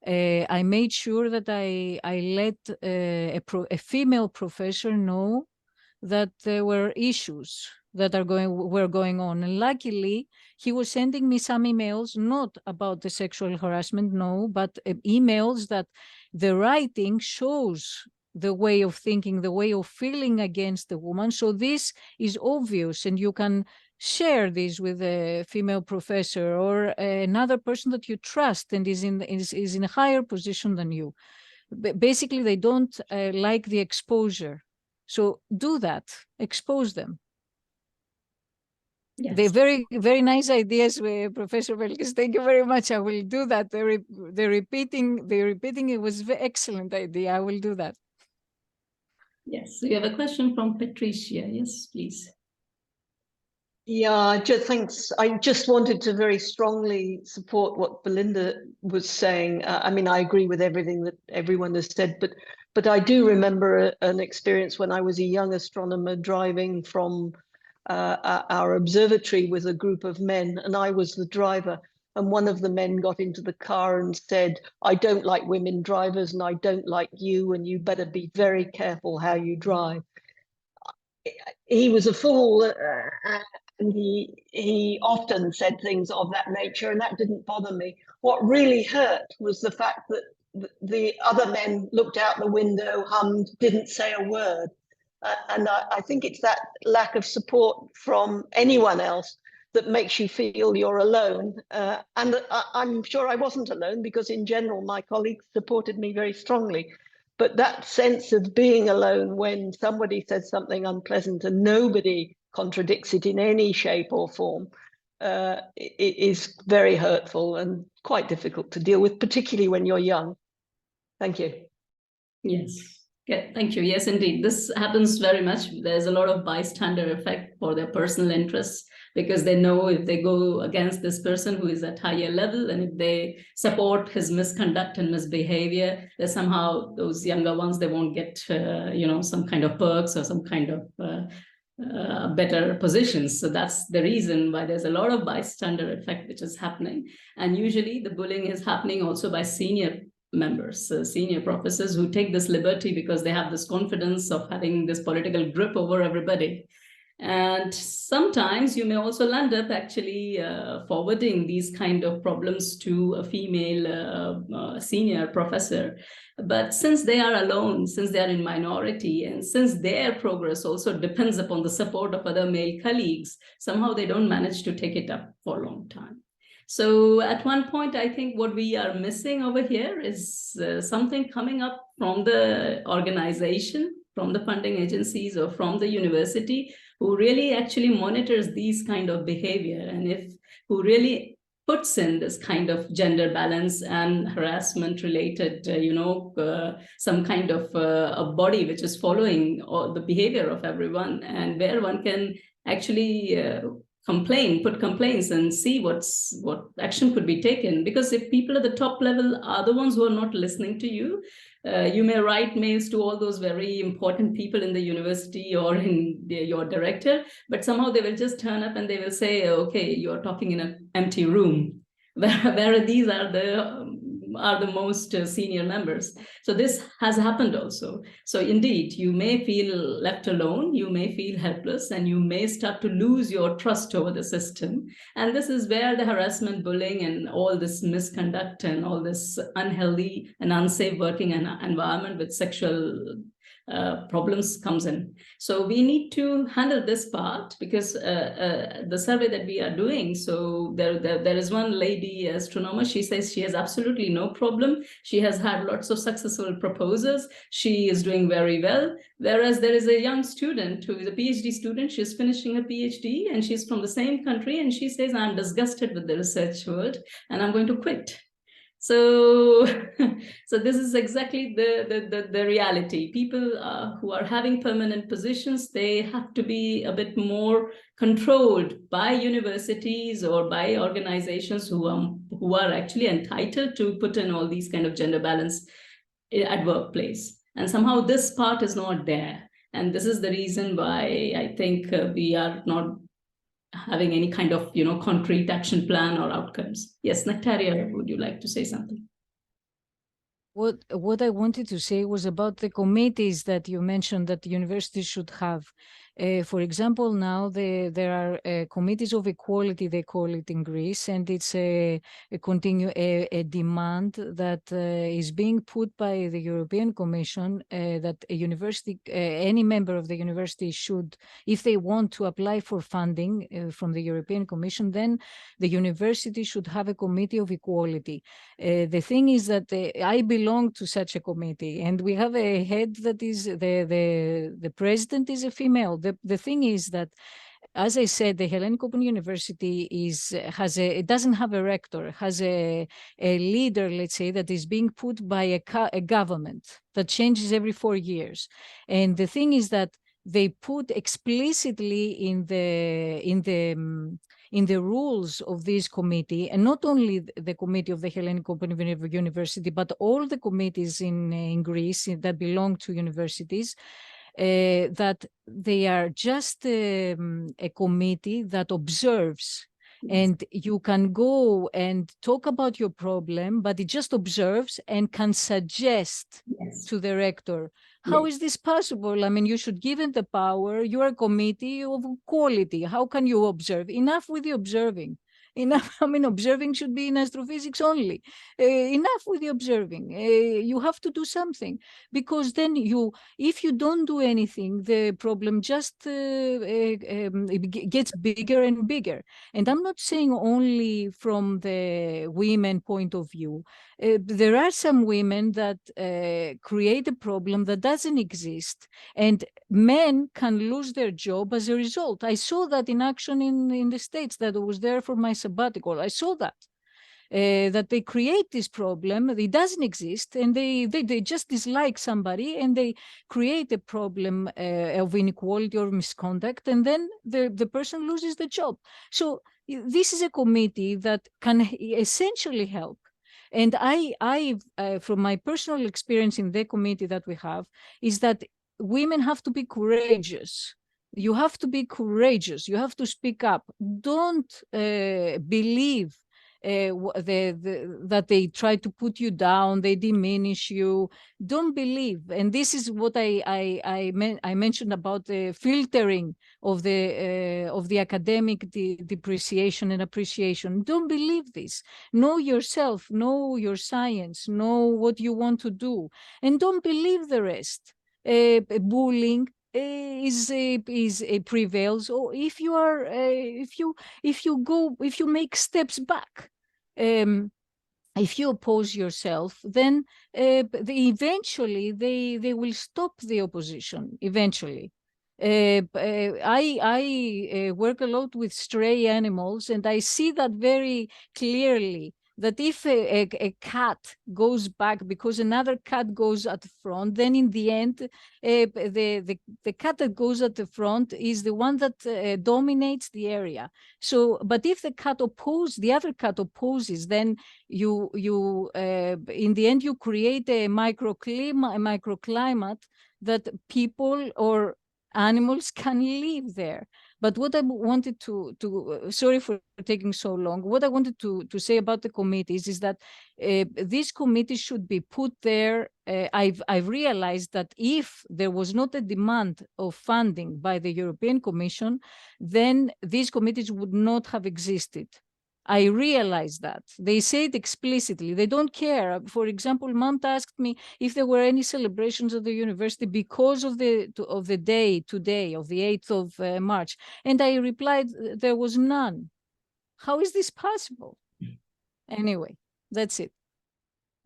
C: I made sure that I let a female professor know that there were issues that were going on. And luckily, he was sending me some emails, not about the sexual harassment, no, but emails that the writing shows the way of thinking, the way of feeling against the woman. So this is obvious, and you can share this with a female professor or another person that you trust and is in a higher position than you. Basically, they don't like the exposure. So do that, expose them.
A: Yes.
C: They're very, very nice ideas, Professor Wilkes. Thank you very much. I will do that. The repeating, it was an excellent idea. I will do that.
A: Yes, so you have a question from Patricia. Yes, please.
F: Yeah, thanks. I just wanted to very strongly support what Belinda was saying. I mean, I agree with everything that everyone has said, but I do remember an experience when I was a young astronomer driving from our observatory with a group of men, and I was the driver. And one of the men got into the car and said, "I don't like women drivers, and I don't like you, and you better be very careful how you drive." He was a fool, and he often said things of that nature, and that didn't bother me. What really hurt was the fact that the other men looked out the window, hummed, didn't say a word. And I think it's that lack of support from anyone else that makes you feel you're alone. And I'm sure I wasn't alone, because in general, my colleagues supported me very strongly. But that sense of being alone when somebody says something unpleasant and nobody contradicts it in any shape or form is very hurtful and quite difficult to deal with, particularly when you're young. Thank you.
A: Yes. Yeah, thank you. Yes, indeed. This happens very much. There's a lot of bystander effect for their personal interests, because they know if they go against this person who is at higher level, and if they support his misconduct and misbehavior, that somehow those younger ones, they won't get, some kind of perks or some kind of better positions. So that's the reason why there's a lot of bystander effect which is happening. And usually the bullying is happening also by senior members, senior professors, who take this liberty because they have this confidence of having this political grip over everybody. And sometimes you may also land up actually forwarding these kind of problems to a female senior professor. But since they are alone, since they are in minority, and since their progress also depends upon the support of other male colleagues, somehow they don't manage to take it up for a long time. So at one point, I think what we are missing over here is something coming up from the organization, from the funding agencies, or from the university, who really actually monitors these kind of behavior, and who really puts in this kind of gender balance and harassment related, some kind of a body which is following all the behavior of everyone, and where one can actually put complaints and see what action could be taken. Because if people at the top level are the ones who are not listening to you, you may write mails to all those very important people in the university or in your director, but somehow they will just turn up and they will say, okay, you're talking in an empty room, where these are the most senior members. So this has happened also. So indeed, you may feel left alone, you may feel helpless, and you may start to lose your trust over the system. And this is where the harassment, bullying, and all this misconduct and all this unhealthy and unsafe working environment with sexual problems comes in. So we need to handle this part, because the survey that we are doing, so there is one lady astronomer, she says she has absolutely no problem. She has had lots of successful proposals. She is doing very well. Whereas there is a young student who is a PhD student, she's finishing a PhD, and she's from the same country, and she says, I'm disgusted with the research world and I'm going to quit. So, so this is exactly the reality. People who are having permanent positions, they have to be a bit more controlled by universities or by organizations who are actually entitled to put in all these kind of gender balance at workplace. And somehow this part is not there. And this is the reason why I think we are not having any kind of, concrete action plan or outcomes. Yes, Nectaria, would you like to say something?
C: What I wanted to say was about the committees that you mentioned that the universities should have. For example, now there are committees of equality, they call it in Greece, and it's a demand that is being put by the European Commission that a university, any member of the university should, if they want to apply for funding from the European Commission, then the university should have a committee of equality. The thing is that I belong to such a committee, and we have a head that is the president is a female. The thing is that, as I said, the Hellenic Open University it doesn't have a rector, has a leader, let's say, that is being put by a government that changes every 4 years. And the thing is that they put explicitly in the rules of this committee, and not only the committee of the Hellenic Open University, but all the committees in Greece that belong to universities, that they are just a committee that observes. And you can go and talk about your problem, but it just observes and can suggest to the rector. How is this possible? I mean, you should give it the power. You are a committee of quality. How can you observe? Enough with the observing. Enough. I mean, observing should be in astrophysics only. Enough with the observing. You have to do something, because then if you don't do anything, the problem just gets bigger and bigger. And I'm not saying only from the women point of view. There are some women that create a problem that doesn't exist, and men can lose their job as a result. I saw that in action in the States, that I was there for my sabbatical. I saw that. That they create this problem, it doesn't exist, and they just dislike somebody, and they create a problem of inequality or misconduct, and then the person loses the job. So this is a committee that can essentially help. And I from my personal experience in the committee that we have, is that women have to be courageous. You have to be courageous. You have to speak up. Don't believe that they try to put you down, they diminish you. Don't believe. And this is what I mentioned about the filtering of the academic depreciation and appreciation. Don't believe this. Know yourself, know your science, know what you want to do, and don't believe the rest. Bullying prevails, or if you are if you make steps back, if you oppose yourself, then eventually they will stop the opposition. Eventually, I work a lot with stray animals, and I see that very clearly. That if a cat goes back because another cat goes at the front, then in the end, the cat that goes at the front is the one that dominates the area. So, but if the other cat opposes, then you in the end you create a microclimate that people or animals can live there. But what I wanted to sorry for taking so long, what I wanted to say about the committees is that these committees should be put there. I've realized that if there was not a demand of funding by the European Commission, then these committees would not have existed. I realize that. They say it explicitly. They don't care. For example, Mount asked me if there were any celebrations at the university because of the day today, of the 8th of March. And I replied, there was none. How is this possible? Anyway, that's it.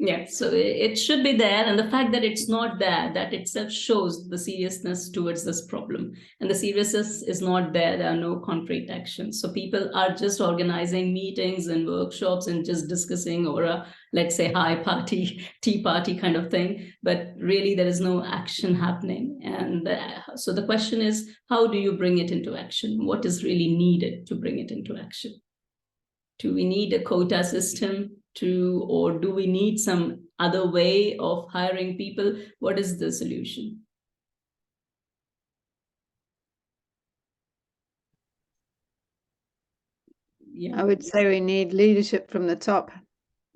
A: Yeah, so it should be there, and the fact that it's not there, that itself shows the seriousness towards this problem. And the seriousness is not there. There are no concrete actions. So people are just organizing meetings and workshops and just discussing over a, let's say, high party, tea party kind of thing. But really, there is no action happening. And so the question is, how do you bring it into action? What is really needed to bring it into action? Do we need a quota system or do we need some other way of hiring people? What is the solution? Yeah,
B: I would say we need leadership from the top.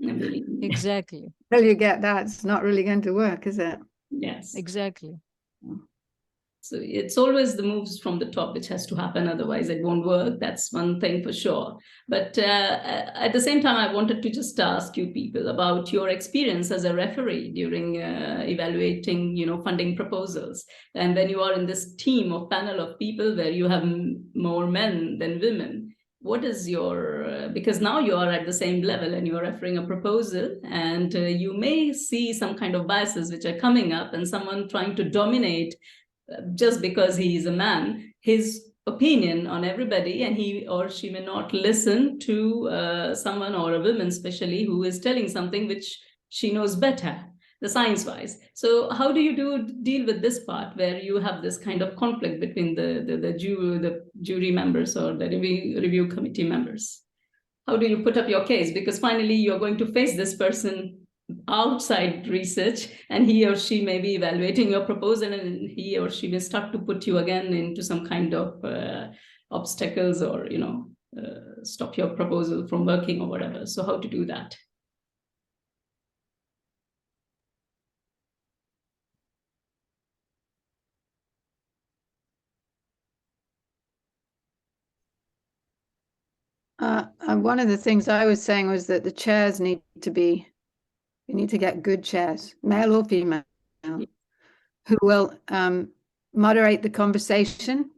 C: Exactly.
B: Until you get that, it's not really going to work, is it?
A: Yes,
C: Exactly.
A: so it's always the moves from the top which has to happen, otherwise it won't work. That's one thing for sure. But at the same time, I wanted to just ask you people about your experience as a referee during evaluating, funding proposals. And when you are in this team of panel of people where you have more men than women, what is your, because now you are at the same level and you are referring a proposal, and you may see some kind of biases which are coming up, and someone trying to dominate just because he is a man, his opinion on everybody, and he or she may not listen to someone, or a woman especially, who is telling something which she knows better, the science-wise. So how do you deal with this part where you have this kind of conflict between the jury members or the review committee members? How do you put up your case? Because finally you're going to face this person outside research, and he or she may be evaluating your proposal, and he or she may start to put you again into some kind of obstacles, or stop your proposal from working or whatever. So how to do that?
B: One of the things I was saying was that the chairs need to get good chairs, male or female, who will moderate the conversation.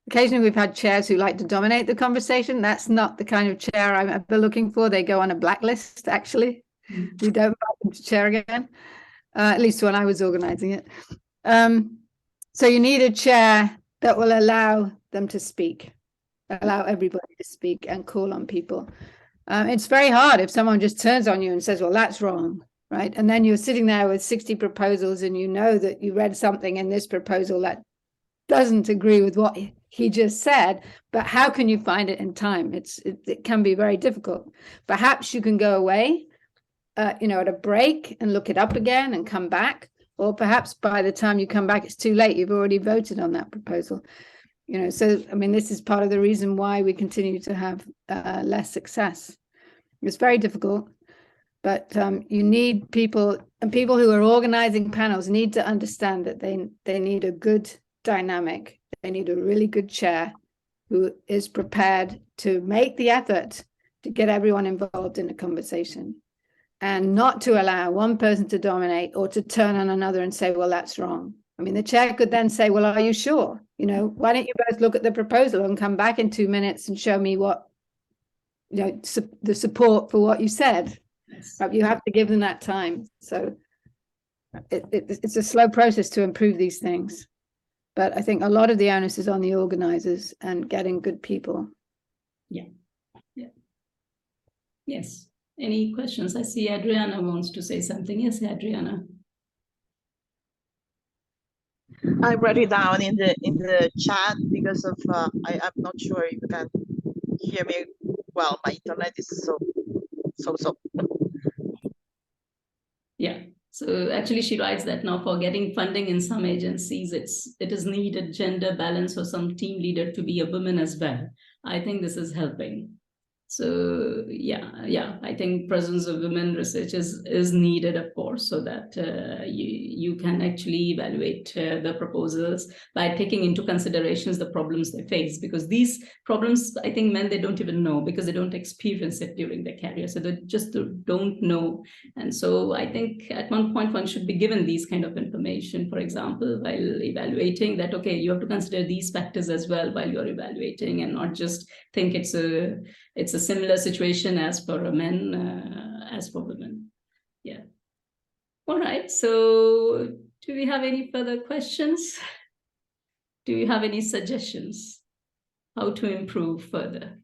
B: Occasionally we've had chairs who like to dominate the conversation. That's not the kind of chair I'm ever looking for. They go on a blacklist, actually. We don't invite them to chair again, at least when I was organizing it. So you need a chair that will allow them to speak, allow everybody to speak and call on people. It's very hard if someone just turns on you and says, well, that's wrong, right? And then you're sitting there with 60 proposals, and you know that you read something in this proposal that doesn't agree with what he just said, but how can you find it in time? It can be very difficult. Perhaps you can go away, at a break, and look it up again and come back. Or perhaps by the time you come back, it's too late. You've already voted on that proposal. So, I mean, this is part of the reason why we continue to have less success. It's very difficult, but you need people, and people who are organizing panels need to understand that they need a good dynamic. They need a really good chair who is prepared to make the effort to get everyone involved in the conversation, and not to allow one person to dominate or to turn on another and say, well, that's wrong. I mean, the chair could then say, well, are you sure? Why don't you both look at the proposal and come back in 2 minutes and show me what, the support for what you said. Yes. You have to give them that time. So it's a slow process to improve these things. But I think a lot of the onus is on the organizers and getting good people.
A: Yeah. Yes. Any questions? I see Adriana wants to say something. Yes, Adriana.
G: I wrote it down in the chat because of I'm not sure if you can hear me well. My internet is so.
A: Yeah. So actually, she writes that now for getting funding in some agencies, it is needed gender balance or some team leader to be a woman as well. I think this is helping. So yeah, I think presence of women research is needed, of course, so that you can actually evaluate the proposals by taking into considerations the problems they face, because these problems, I think men, they don't even know because they don't experience it during their career, so they just don't know. And so I think at one point one should be given these kind of information, for example, while evaluating that, okay, you have to consider these factors as well while you're evaluating, and not just think it's a similar situation as for men as for women. All right, so do we have any further questions? Do you have any suggestions how to improve further?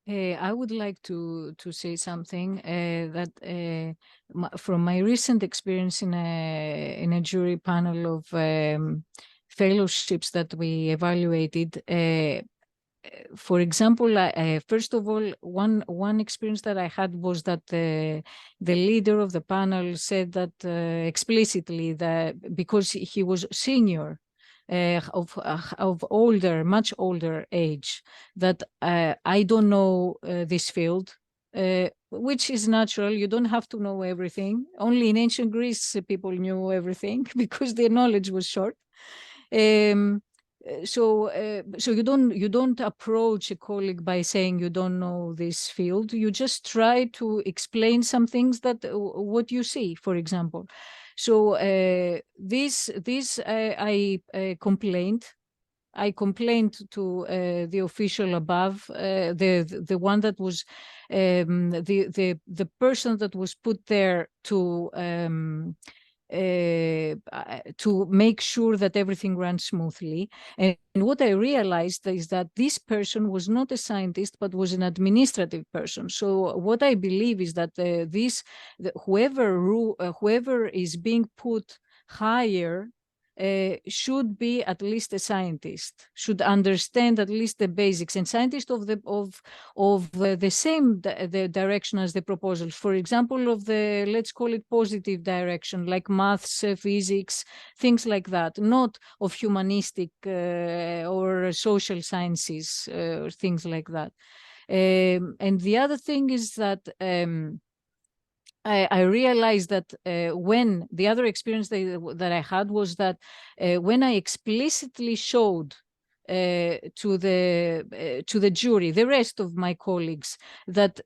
C: I would like to say something that from my recent experience in a jury panel of fellowships that we evaluated. For example, first of all, one experience that I had was that the leader of the panel said that explicitly that because he was senior, of older, much older age, that I don't know this field, which is natural. You don't have to know everything. Only in ancient Greece, people knew everything because their knowledge was short. So you don't approach a colleague by saying you don't know this field. You just try to explain some things that what you see, for example. So this I complained. I complained to the official above, the one that was the person that was put there to make sure that everything ran smoothly. And what I realized is that this person was not a scientist, but was an administrative person. So what I believe is that whoever is being put higher should be at least a scientist, should understand at least the basics, and scientists of the same the direction as the proposals. For example, of the, let's call it positive direction, like maths, physics, things like that, not of humanistic or social sciences, or things like that. And the other thing is that I realized that when the other experience that I had was that when I explicitly showed to the jury, the rest of my colleagues, that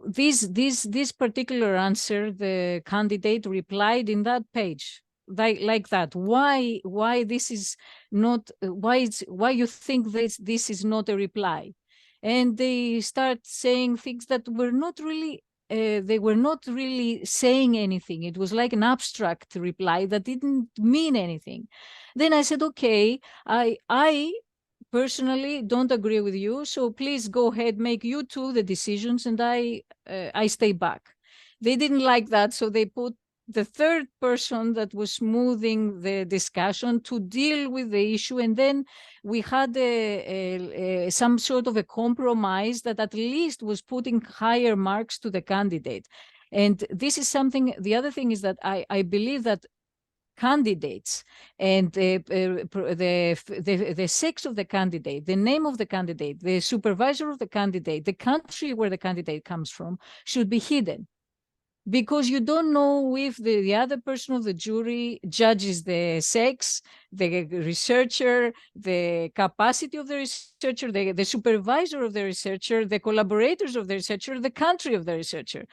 C: this particular answer, the candidate replied in that page, like that. Why this is not? Why you think this is not a reply? And they start saying things that were not really. They were not really saying anything. It was like an abstract reply that didn't mean anything. Then I said, okay, I personally don't agree with you, so please go ahead, make you two the decisions, and I stay back. They didn't like that, so they put the third person that was smoothing the discussion to deal with the issue. And then we had some sort of a compromise that at least was putting higher marks to the candidate. And this is something, the other thing is that I believe that candidates and the sex of the candidate, the name of the candidate, the supervisor of the candidate, the country where the candidate comes from should be hidden. Because you don't know if the other person of the jury judges the sex, the researcher, the capacity of the researcher, the supervisor of the researcher, the collaborators of the researcher, the country of the researcher.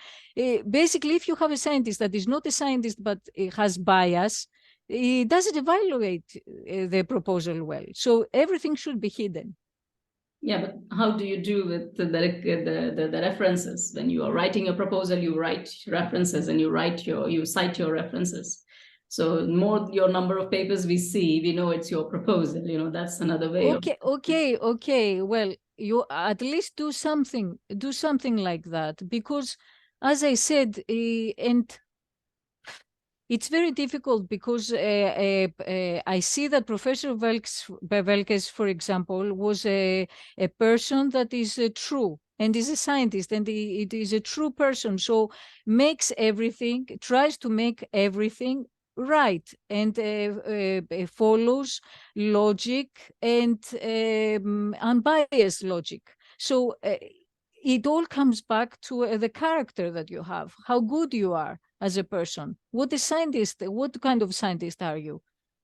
C: Basically, if you have a scientist that is not a scientist but has bias, it doesn't evaluate the proposal well. So everything should be hidden.
A: Yeah, but how do you do with the references? When you are writing a proposal, you write references and you cite your references. So more your number of papers we see, we know it's your proposal. That's another way.
C: Okay. Well, you at least do something like that, because as I said, and it's very difficult because I see that Professor Wilkes, for example, was a person that is true and is a scientist, and it is a true person. So tries to make everything right, and follows logic and unbiased logic. So it all comes back to the character that you have, how good you are as a person. What kind of scientist are you?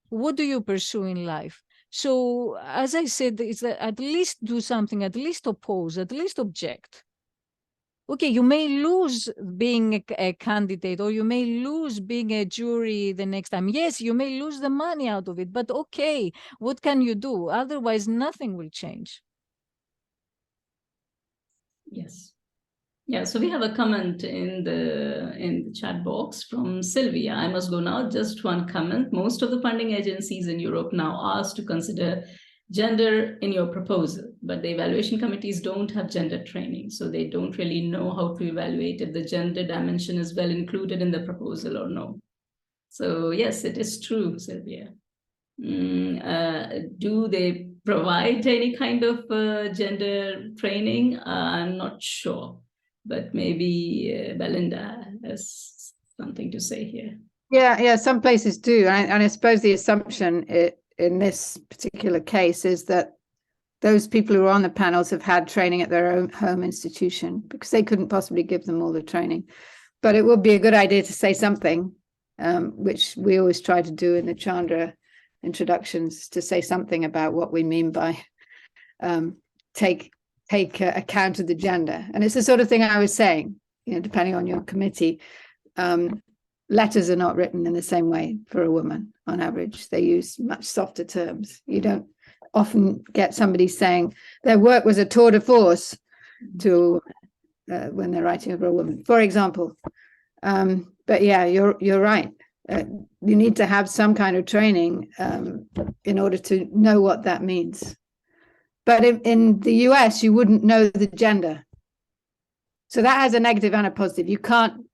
C: What do you pursue in life? So, as I said, it's that at least do something, at least oppose, at least object. Okay, you may lose being a candidate, or you may lose being a jury the next time. Yes, you may lose the money out of it, but okay, what can you do? Otherwise, nothing will change.
A: Yes. Yeah, so we have a comment in the chat box from Sylvia. I must go now. Just one comment. Most of the funding agencies in Europe now ask to consider gender in your proposal, but the evaluation committees don't have gender training, so they don't really know how to evaluate if the gender dimension is well included in the proposal or no. So yes, it is true, Sylvia. Do they provide any kind of gender training? I'm not sure, but maybe Belinda has something to say here.
B: Yeah, some places do. And I suppose the assumption in this particular case is that those people who are on the panels have had training at their own home institution, because they couldn't possibly give them all the training. But it would be a good idea to say something, which we always try to do in the Chandra introductions, to say something about what we mean by take account of the gender. And it's the sort of thing I was saying, depending on your committee, letters are not written in the same way for a woman on average. They use much softer terms. You don't often get somebody saying their work was a tour de force to when they're writing over a woman, for example. But yeah, you're right. You need to have some kind of training in order to know what that means. But in the US, you wouldn't know the gender. So that has a negative and a positive. You can't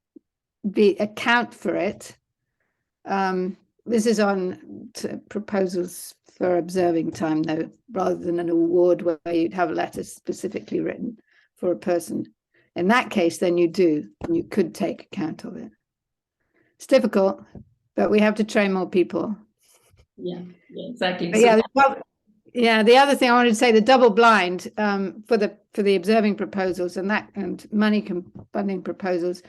B: account for it. This is on proposals for observing time, though, rather than an award where you'd have a letter specifically written for a person. In that case, then you do, and you could take account of it. It's difficult, but we have to train more people.
A: Yeah, exactly.
B: But the other thing I wanted to say, the double blind for the observing proposals and money funding proposals,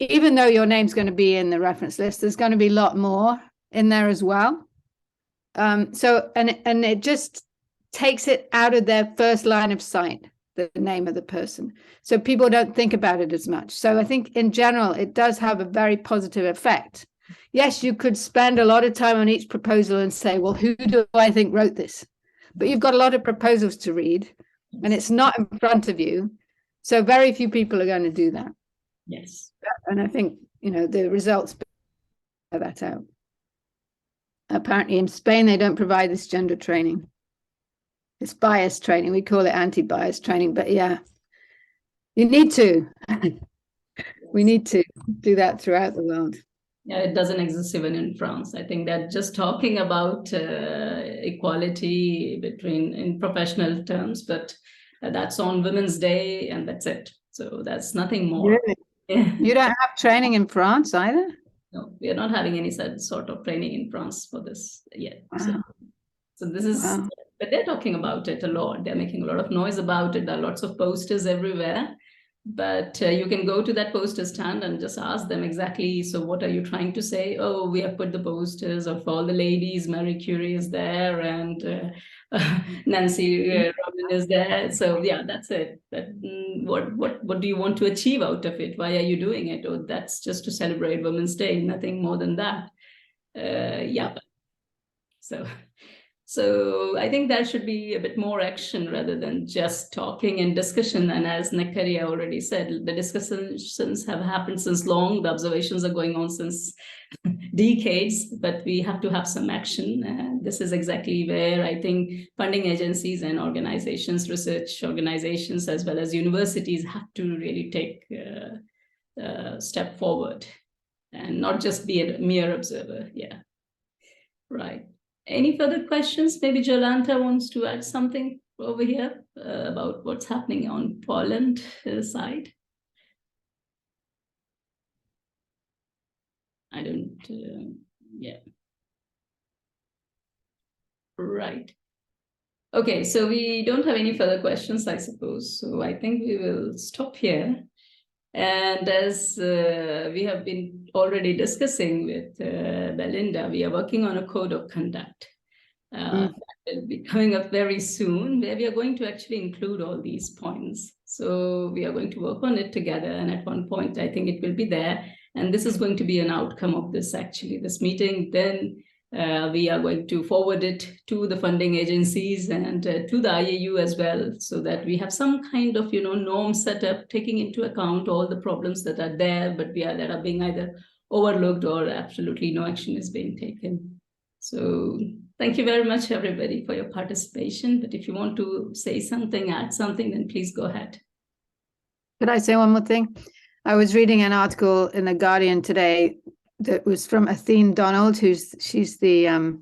B: even though your name's going to be in the reference list, there's going to be a lot more in there as well. So it just takes it out of their first line of sight, the name of the person. So people don't think about it as much. So I think in general, it does have a very positive effect. Yes, you could spend a lot of time on each proposal and say, well, who do I think wrote this? But you've got a lot of proposals to read and it's not in front of you. So very few people are going to do that.
A: Yes.
B: And I think, the results bear that out. Apparently in Spain, they don't provide this gender training. It's bias training. We call it anti-bias training, but yeah, you need to. We need to do that throughout the world.
A: Yeah, it doesn't exist even in France. I think that just talking about equality in professional terms, but that's on Women's Day and that's it. So that's nothing more.
B: Really?
A: Yeah.
B: You don't have training in France either?
A: No, we are not having any sort of training in France for this yet.
B: Wow.
A: So this is,
B: Wow.
A: but they're talking about it a lot. They're making a lot of noise about it. There are lots of posters everywhere. But you can go to that poster stand and just ask them exactly, so what are you trying to say? Oh, we have put the posters of all the ladies. Marie Curie is there and Nancy Robin is there. So yeah, that's it. What do you want to achieve out of it? Why are you doing it? Oh, that's just to celebrate Women's Day, nothing more than that. Yeah. So I think there should be a bit more action rather than just talking and discussion. And as Nectaria already said, the discussions have happened since long. The observations are going on since decades, but we have to have some action. And this is exactly where I think funding agencies and organizations, research organizations, as well as universities have to really take a step forward and not just be a mere observer. Yeah, right. Any further questions? Maybe Jolanta wants to add something over here about what's happening on Poland side. I don't, yeah. Right. Okay, so we don't have any further questions, I suppose. So I think we will stop here. And as we have been already discussing with Belinda, we are working on a code of conduct that will be coming up very soon, where we are going to actually include all these points. So we are going to work on it together. And at one point, I think it will be there. And this is going to be an outcome of this, actually, this meeting. Then we are going to forward it to the funding agencies and to the IAU as well, so that we have some kind of, norm set up, taking into account all the problems that are there, but that are being either overlooked or absolutely no action is being taken. So thank you very much, everybody, for your participation. But if you want to say something, add something, then please go ahead.
B: Could I say one more thing? I was reading an article in The Guardian today that was from Athene Donald, she's the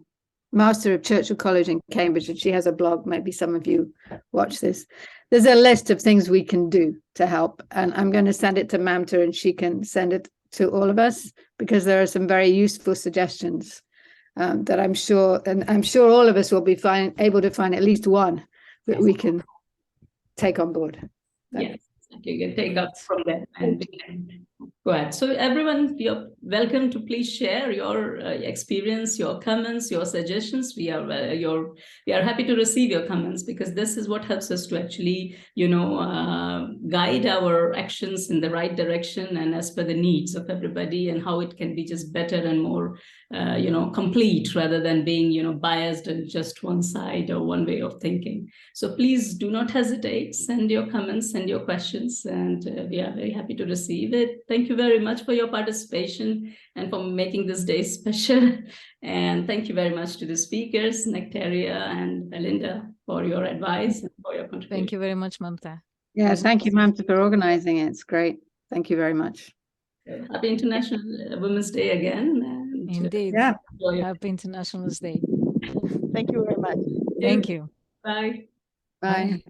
B: Master of Churchill College in Cambridge, and she has a blog. Maybe some of you watch this. There's a list of things we can do to help, and I'm going to send it to Mamta, and she can send it to all of us, because there are some very useful suggestions that I'm sure all of us will be able to find at least one that we can take on board.
A: Yes, you can take up from there and we can go ahead. So everyone, you're welcome to please share your experience, your comments, your suggestions. We are happy to receive your comments, because this is what helps us to actually, guide our actions in the right direction and as per the needs of everybody, and how it can be just better and more, complete, rather than being, biased in just one side or one way of thinking. So please do not hesitate. Send your comments, send your questions, and we are very happy to receive it. Thank you very much for your participation and for making this day special. And thank you very much to the speakers, Nectaria and Belinda, for your advice and for your contribution.
C: Thank you very much, Mamta.
B: Yeah, thank you, Mamta, for organizing it. It's great. Thank you very much.
A: Happy International Women's Day again. And,
C: Indeed.
B: Yeah.
C: Happy International Day.
G: Thank you very much.
C: Thank you.
A: Bye.
B: Bye.